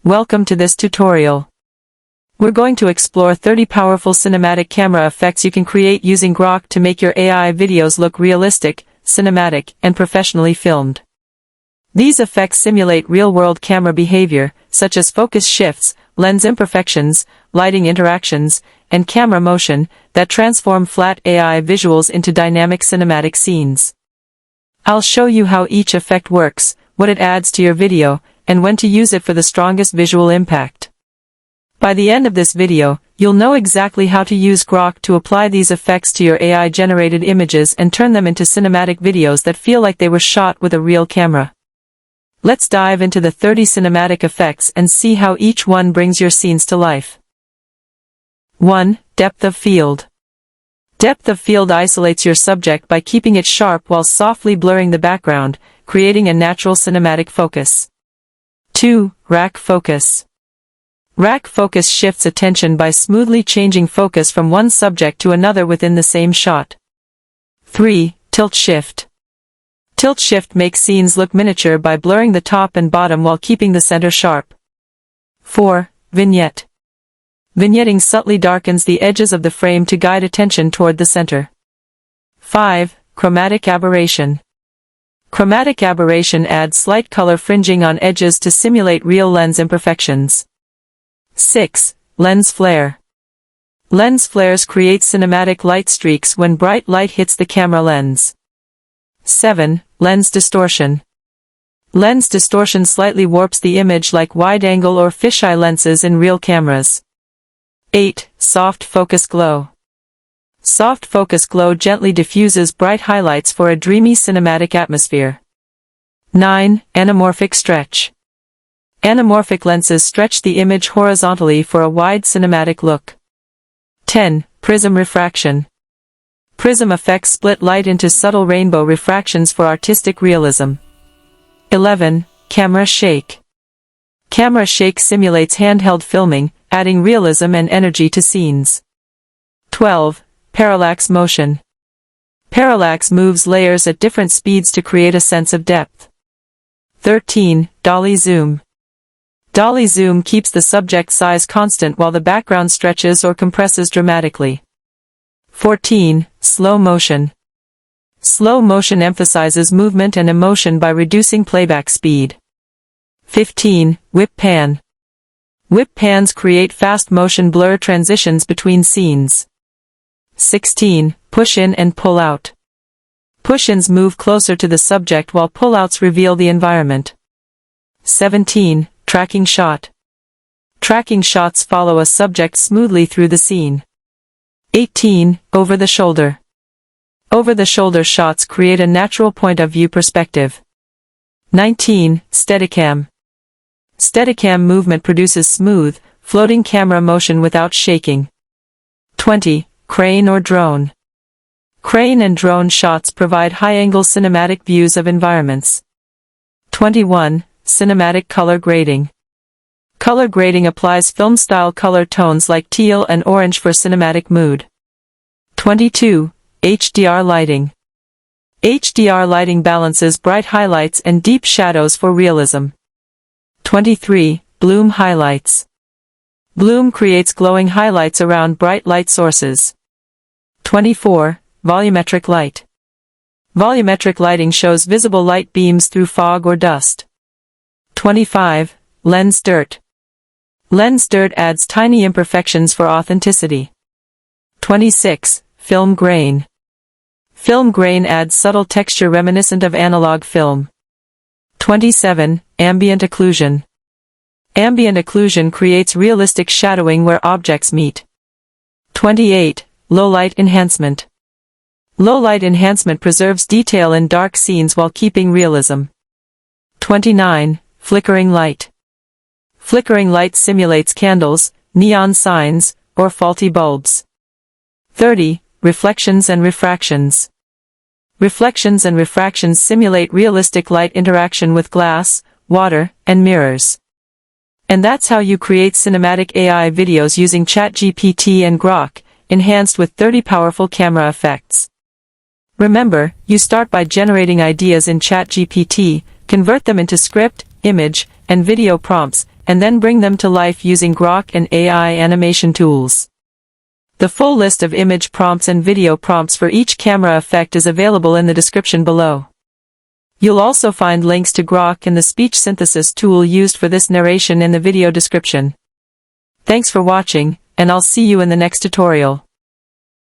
Welcome to this tutorial. We're going to explore 30 powerful cinematic camera effects you can create using Grok to make your AI videos look realistic, cinematic, and professionally filmed. These effects simulate real-world camera behavior, such as focus shifts, lens imperfections, lighting interactions, and camera motion, that transform flat AI visuals into dynamic cinematic scenes. I'll show you how each effect works, what it adds to your video, and when to use it for the strongest visual impact. By the end of this video, you'll know exactly how to use Grok to apply these effects to your AI-generated images and turn them into cinematic videos that feel like they were shot with a real camera. Let's dive into the 30 cinematic effects and see how each one brings your scenes to life. 1. Depth of field. Depth of field isolates your subject by keeping it sharp while softly blurring the background, creating a natural cinematic focus. 2. Rack focus. Rack focus shifts attention by smoothly changing focus from one subject to another within the same shot. 3. Tilt shift. Tilt shift makes scenes look miniature by blurring the top and bottom while keeping the center sharp. 4. Vignette. Vignetting subtly darkens the edges of the frame to guide attention toward the center. 5. Chromatic aberration. Chromatic aberration adds slight color fringing on edges to simulate real lens imperfections. 6. Lens flare. Lens flares create cinematic light streaks when bright light hits the camera lens. 7. Lens distortion. Lens distortion slightly warps the image like wide-angle or fisheye lenses in real cameras. 8. Soft focus glow. Soft focus glow gently diffuses bright highlights for a dreamy cinematic atmosphere. 9. Anamorphic stretch. Anamorphic lenses stretch the image horizontally for a wide cinematic look. 10. Prism refraction. Prism effects split light into subtle rainbow refractions for artistic realism. 11. Camera shake. Camera shake simulates handheld filming, adding realism and energy to scenes. 12. Parallax motion. Parallax moves layers at different speeds to create a sense of depth. 13. Dolly zoom. Dolly zoom keeps the subject size constant while the background stretches or compresses dramatically. 14. Slow motion. Slow motion emphasizes movement and emotion by reducing playback speed. 15. Whip pan. Whip pans create fast motion blur transitions between scenes. 16. Push in and pull out. Push-ins move closer to the subject while pull-outs reveal the environment. 17. Tracking shot. Tracking shots follow a subject smoothly through the scene. 18. Over the shoulder. Over the shoulder shots create a natural point of view perspective. 19. Steadicam. Steadicam movement produces smooth, floating camera motion without shaking. 20. Crane or drone. Crane and drone shots provide high-angle cinematic views of environments. 21. Cinematic color grading. Color grading applies film-style color tones like teal and orange for cinematic mood. 22. HDR lighting. HDR lighting balances bright highlights and deep shadows for realism. 23. Bloom highlights. Bloom creates glowing highlights around bright light sources. 24. Volumetric light. Volumetric lighting shows visible light beams through fog or dust. 25. Lens dirt. Lens dirt adds tiny imperfections for authenticity. 26. Film grain. Film grain adds subtle texture reminiscent of analog film. 27. Ambient occlusion. Ambient occlusion creates realistic shadowing where objects meet. 28. Low light enhancement. Low light enhancement preserves detail in dark scenes while keeping realism. 29. Flickering light. Flickering light simulates candles, neon signs, or faulty bulbs. 30. Reflections and refractions. Reflections and refractions simulate realistic light interaction with glass, water, and mirrors. And that's how you create cinematic AI videos using ChatGPT and Grok, enhanced with 30 powerful camera effects. Remember, you start by generating ideas in ChatGPT, convert them into script, image, and video prompts, and then bring them to life using Grok and AI animation tools. The full list of image prompts and video prompts for each camera effect is available in the description below. You'll also find links to Grok and the speech synthesis tool used for this narration in the video description. Thanks for watching, and I'll see you in the next tutorial.